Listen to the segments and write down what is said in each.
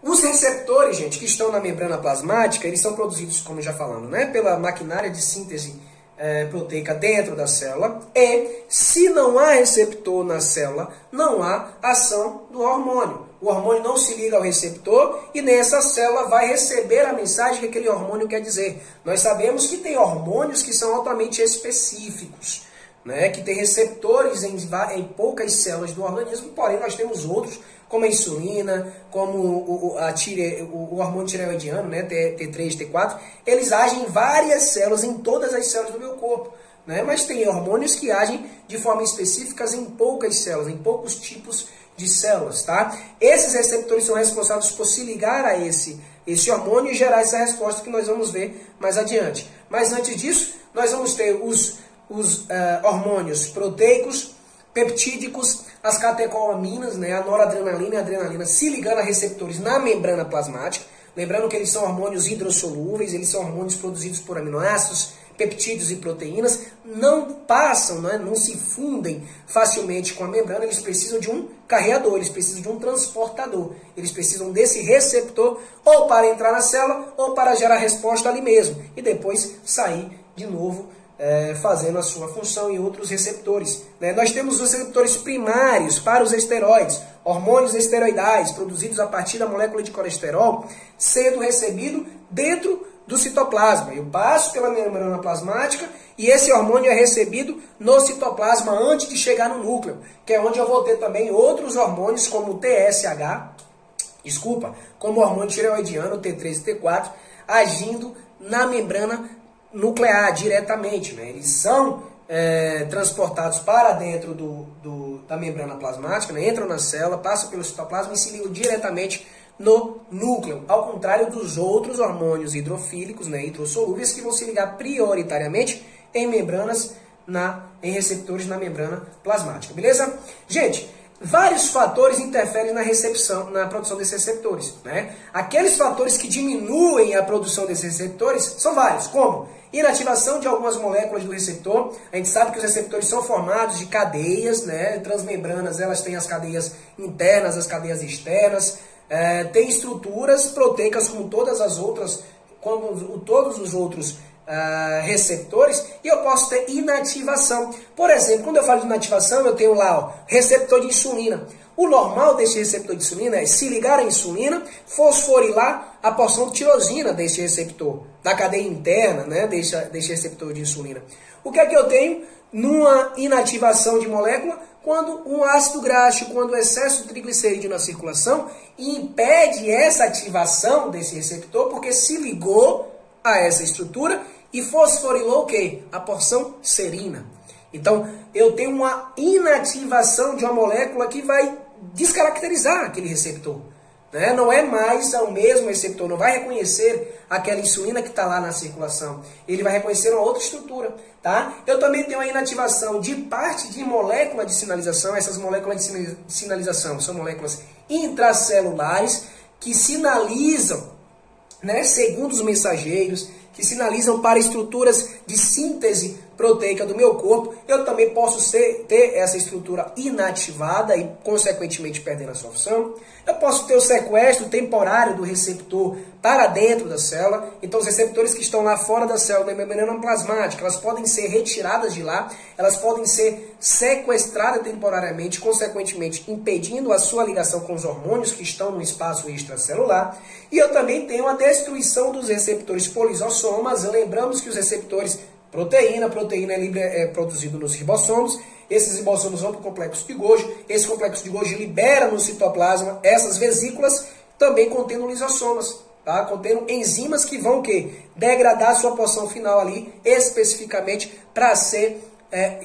Os receptores, gente, que estão na membrana plasmática, eles são produzidos, como já falamos, né, pela maquinária de síntese proteica dentro da célula. E, se não há receptor na célula, não há ação do hormônio. O hormônio não se liga ao receptor e nessa célula vai receber a mensagem que aquele hormônio quer dizer. Nós sabemos que tem hormônios que são altamente específicos, né, que tem receptores em poucas células do organismo, porém nós temos outros, como a insulina, como o hormônio tireoidiano, né, T3, T4, eles agem em várias células, em todas as células do meu corpo. Né, mas tem hormônios que agem de forma específica em poucas células, em poucos tipos de células. Tá? Esses receptores são responsáveis por se ligar a esse hormônio e gerar essa resposta que nós vamos ver mais adiante. Mas antes disso, nós vamos ter os hormônios proteicos, peptídicos, as catecolaminas, né, a noradrenalina e a adrenalina, se ligando a receptores na membrana plasmática. Lembrando que eles são hormônios hidrossolúveis, eles são hormônios produzidos por aminoácidos, peptídeos e proteínas, não passam, né, não se fundem facilmente com a membrana, eles precisam de um carreador, eles precisam de um transportador, eles precisam desse receptor ou para entrar na célula ou para gerar resposta ali mesmo e depois sair de novo fazendo a sua função em outros receptores. Né? Nós temos os receptores primários para os esteroides, hormônios esteroidais produzidos a partir da molécula de colesterol, sendo recebido dentro do citoplasma. Eu passo pela membrana plasmática e esse hormônio é recebido no citoplasma antes de chegar no núcleo, que é onde eu vou ter também outros hormônios como o como o hormônio tireoidiano, T3 e T4, agindo na membrana nuclear diretamente. Né? Eles são transportados para dentro da membrana plasmática, né? Entram na célula, passam pelo citoplasma e se ligam diretamente no núcleo, ao contrário dos outros hormônios hidrofílicos, né, hidrossolúveis, que vão se ligar prioritariamente em membranas, em receptores na membrana plasmática, beleza? Gente, vários fatores interferem na produção desses receptores, né? Aqueles fatores que diminuem a produção desses receptores são vários, como inativação de algumas moléculas do receptor. A gente sabe que os receptores são formados de cadeias, né? Transmembranas, elas têm as cadeias internas, as cadeias externas, tem estruturas proteicas como todas as outras, como todos os outros receptores, e eu posso ter inativação. Por exemplo, quando eu falo de inativação, eu tenho lá receptor de insulina. O normal desse receptor de insulina é se ligar à insulina, fosforilar a porção de tirosina desse receptor, da cadeia interna, né, desse receptor de insulina. O que é que eu tenho numa inativação de molécula? Quando um ácido graxo, quando o excesso de triglicerídeo na circulação impede essa ativação desse receptor, porque se ligou a essa estrutura e fosforilou o quê? A porção serina. Então, eu tenho uma inativação de uma molécula que vai descaracterizar aquele receptor. Né? Não é mais o mesmo receptor, não vai reconhecer aquela insulina que está lá na circulação. Ele vai reconhecer uma outra estrutura. Tá? Eu também tenho a inativação de parte de molécula de sinalização. Essas moléculas de sinalização são moléculas intracelulares que sinalizam, né, segundo os mensageiros, que sinalizam para estruturas de síntese proteica do meu corpo. Eu também posso ter essa estrutura inativada e, consequentemente, perdendo a sua função. Eu posso ter o sequestro temporário do receptor para dentro da célula. Então, os receptores que estão lá fora da célula, na membrana plasmática, elas podem ser retiradas de lá, elas podem ser sequestradas temporariamente, consequentemente, impedindo a sua ligação com os hormônios que estão no espaço extracelular. E eu também tenho a destruição dos receptores polisossomas. Lembramos que os receptores proteína é produzido nos ribossomos. Esses ribossomos vão para o complexo de Golgi. Esse complexo de Golgi libera no citoplasma essas vesículas, também contendo lisossomas, tá? Contendo enzimas que vão o quê? Degradar a sua porção final ali, especificamente para ser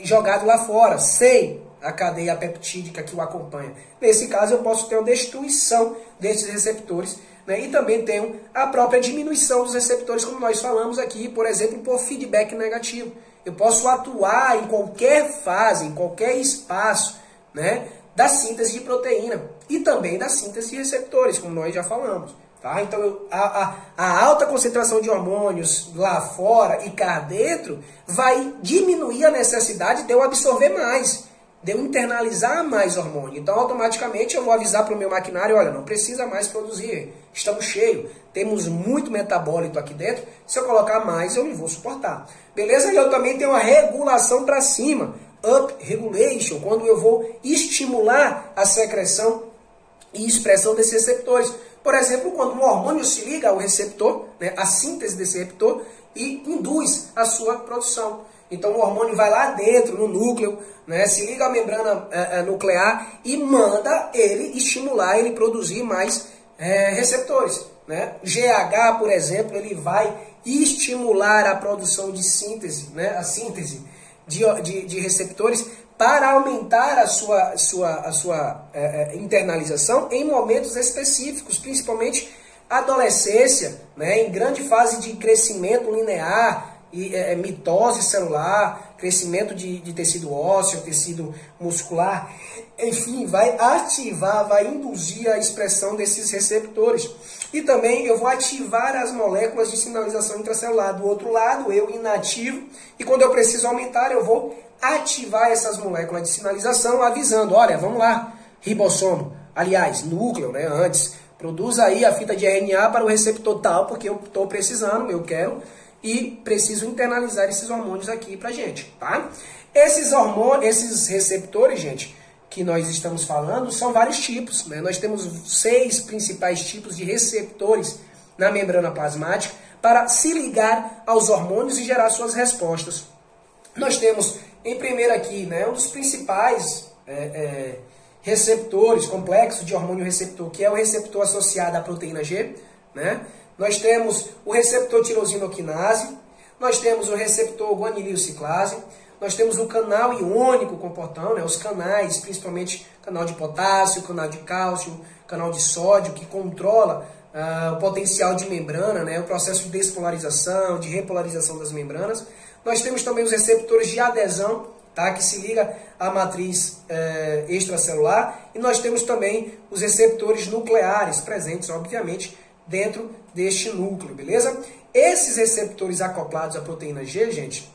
jogado lá fora, sem a cadeia peptídica que o acompanha. Nesse caso, eu posso ter uma destruição desses receptores, né? E também tenho a própria diminuição dos receptores, como nós falamos aqui, por exemplo, por feedback negativo. Eu posso atuar em qualquer fase, em qualquer espaço, né, da síntese de proteína e também da síntese de receptores, como nós já falamos. Tá? Então, a alta concentração de hormônios lá fora e cá dentro vai diminuir a necessidade de eu absorver mais. de eu internalizar mais hormônio. Então, automaticamente, eu vou avisar para o meu maquinário, olha, não precisa mais produzir, estamos cheios, temos muito metabólito aqui dentro, se eu colocar mais, eu não vou suportar. Beleza? E eu também tenho uma regulação para cima, up regulation, quando eu vou estimular a secreção e expressão desses receptores. Por exemplo, quando o hormônio se liga ao receptor, né, a síntese desse receptor, e induz a sua produção. Então o hormônio vai lá dentro, no núcleo, né, se liga à membrana nuclear e manda ele estimular, ele produzir mais receptores. Né? O GH, por exemplo, ele vai estimular a produção de síntese, né, a síntese de receptores para aumentar a sua internalização em momentos específicos, principalmente adolescência, né, em grande fase de crescimento linear, e mitose celular, crescimento de tecido ósseo, tecido muscular, enfim, vai ativar, vai induzir a expressão desses receptores. E também eu vou ativar as moléculas de sinalização intracelular. Do outro lado, eu inativo, e quando eu preciso aumentar, eu vou ativar essas moléculas de sinalização, avisando, olha, vamos lá, ribossomo, aliás, núcleo, né, antes, produz aí a fita de RNA para o receptor tal, porque eu estou precisando, eu quero, e preciso internalizar esses hormônios aqui pra gente, tá? Esses receptores, gente, que nós estamos falando, são vários tipos, né? Nós temos 6 principais tipos de receptores na membrana plasmática para se ligar aos hormônios e gerar suas respostas. Nós temos, em primeiro aqui, né, um dos principais receptores, complexo de hormônio receptor, que é o receptor associado à proteína G, né? Nós temos o receptor tirosina-quinase, nós temos o receptor guanilil-ciclase, nós temos o canal iônico com portão, né, os canais, principalmente canal de potássio, canal de cálcio, canal de sódio, que controla o potencial de membrana, né, o processo de despolarização, de repolarização das membranas. Nós temos também os receptores de adesão, tá, que se liga à matriz extracelular, e nós temos também os receptores nucleares presentes, obviamente, dentro deste núcleo, beleza? Esses receptores acoplados à proteína G, gente,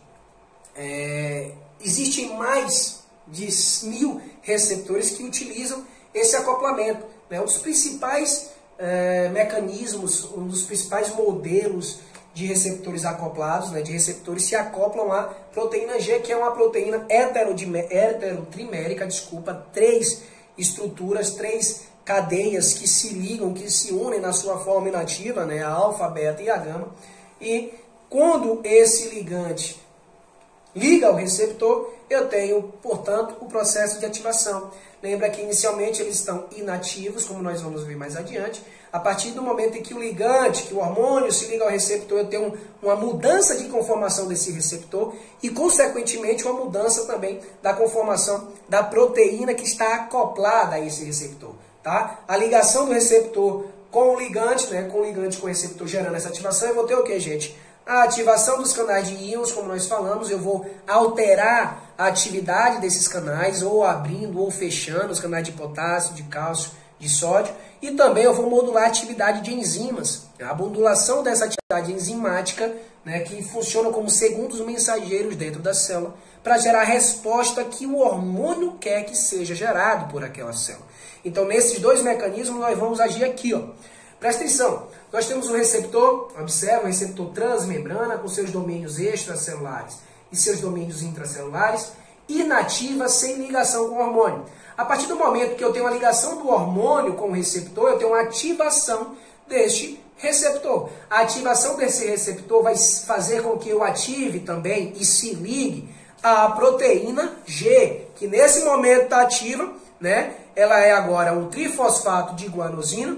existem mais de 1000 receptores que utilizam esse acoplamento, né? Um dos principais mecanismos, um dos principais modelos de receptores acoplados, né? De receptores que acoplam à proteína G, que é uma proteína heterotrimérica, 3 estruturas, 3 cadeias que se ligam, que se unem na sua forma inativa, né, a alfa, a beta e a gama. E quando esse ligante liga ao receptor, eu tenho, portanto, o processo de ativação. Lembra que inicialmente eles estão inativos, como nós vamos ver mais adiante. A partir do momento em que o ligante, que o hormônio se liga ao receptor, eu tenho uma mudança de conformação desse receptor e, consequentemente, uma mudança também da conformação da proteína que está acoplada a esse receptor. Tá? A ligação do receptor com o ligante, né, com o receptor gerando essa ativação, eu vou ter o que, gente? A ativação dos canais de íons, como nós falamos, eu vou alterar a atividade desses canais, ou abrindo ou fechando os canais de potássio, de cálcio, de sódio, e também eu vou modular a atividade de enzimas, a modulação dessa atividade enzimática, né, que funciona como segundos mensageiros dentro da célula, para gerar a resposta que o hormônio quer que seja gerado por aquela célula. Então, nesses 2 mecanismos, nós vamos agir aqui, ó. Presta atenção, nós temos um receptor, observa, um receptor transmembrana com seus domínios extracelulares e seus domínios intracelulares, inativa, sem ligação com o hormônio. A partir do momento que eu tenho a ligação do hormônio com o receptor, eu tenho uma ativação deste receptor. A ativação desse receptor vai fazer com que eu ative também e se ligue à proteína G, que nesse momento está ativa, né? Ela é agora um trifosfato de guanosina.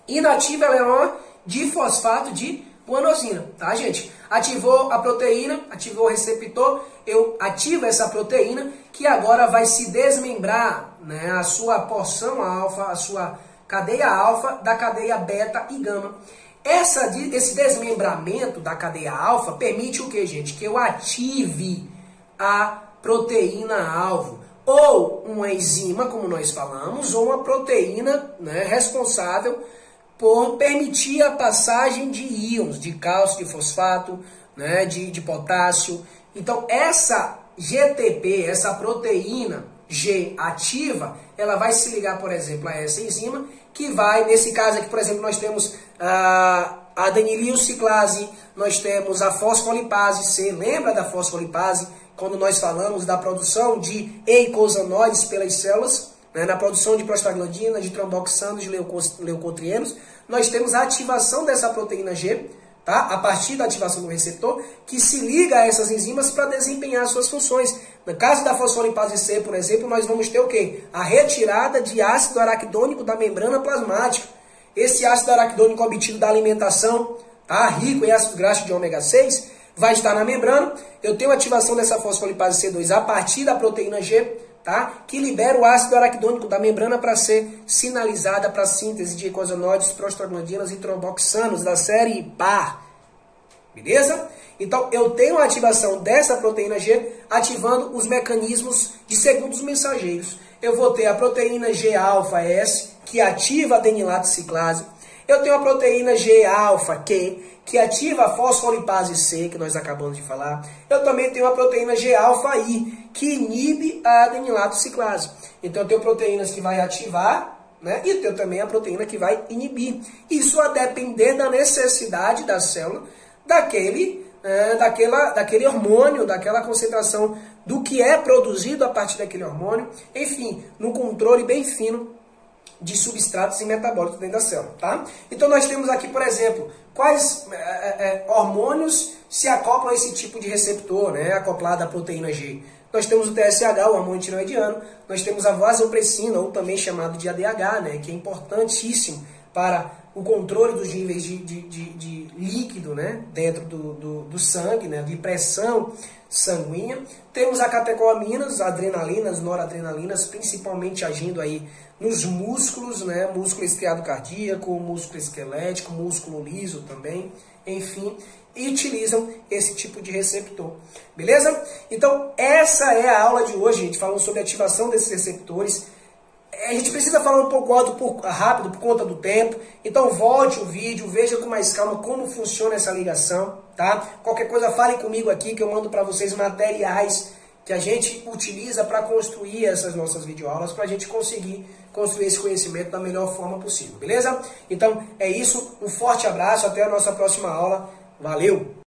Inativa, ela é uma difosfato de guanosina, tá, gente? Ativou a proteína, ativou o receptor, eu ativo essa proteína que agora vai se desmembrar, né, a sua porção alfa, a sua cadeia alfa da cadeia beta e gama. Esse desmembramento da cadeia alfa permite o que, gente? Que eu ative a proteína-alvo, ou uma enzima, como nós falamos, ou uma proteína, né, responsável por permitir a passagem de íons, de cálcio, de fosfato, né, de potássio. Então, essa GTP, essa proteína G ativa, ela vai se ligar, por exemplo, a essa enzima, que vai, nesse caso aqui, por exemplo, nós temos a adenililciclase, nós temos a fosfolipase C, lembra da fosfolipase? Quando nós falamos da produção de eicosanoides pelas células, né, na produção de prostaglandina, de tromboxanos, de leucotrienos, nós temos a ativação dessa proteína G, tá? A partir da ativação do receptor, que se liga a essas enzimas para desempenhar suas funções. No caso da fosfolipase C, por exemplo, nós vamos ter o quê? A retirada de ácido araquidônico da membrana plasmática. Esse ácido araquidônico obtido da alimentação, tá? Rico em ácido graxo de ômega 6, vai estar na membrana. Eu tenho a ativação dessa fosfolipase C2 a partir da proteína G, tá? Que libera o ácido araquidônico da membrana para ser sinalizada para a síntese de eicosanoides, prostaglandinas e tromboxanos da série par. Beleza? Então, eu tenho a ativação dessa proteína G ativando os mecanismos de segundos mensageiros. Eu vou ter a proteína G-alfa-S, que ativa a adenilato ciclase. Eu tenho a proteína G-alfa-Q, que ativa a fosfolipase C, que nós acabamos de falar. Eu também tenho a proteína G-alfa-I, que inibe a adenilato ciclase. Então, eu tenho proteínas que vai ativar, né? E eu tenho também a proteína que vai inibir. Isso a depender da necessidade da célula, daquele hormônio, daquela concentração do que é produzido a partir daquele hormônio. Enfim, no controle bem fino de substratos e metabólitos dentro da célula, tá? Então nós temos aqui, por exemplo, quais hormônios se acoplam a esse tipo de receptor, né, acoplado à proteína G. Nós temos o TSH, o hormônio tiroidiano, nós temos a vasopressina, ou também chamado de ADH, né, que é importantíssimo para o controle dos níveis de líquido, né, dentro do sangue, né, de pressão sanguínea. Temos a catecolaminas, adrenalinas, noradrenalinas, principalmente agindo aí nos músculos, né, músculo estriado cardíaco, músculo esquelético, músculo liso também, enfim, e utilizam esse tipo de receptor. Beleza? Então, essa é a aula de hoje, gente, falando sobre a ativação desses receptores. A gente precisa falar um pouco rápido por conta do tempo, então volte o vídeo, veja com mais calma como funciona essa ligação, tá? Qualquer coisa fale comigo aqui que eu mando para vocês materiais que a gente utiliza para construir essas nossas videoaulas, para a gente conseguir construir esse conhecimento da melhor forma possível, beleza? Então é isso, um forte abraço, até a nossa próxima aula, valeu!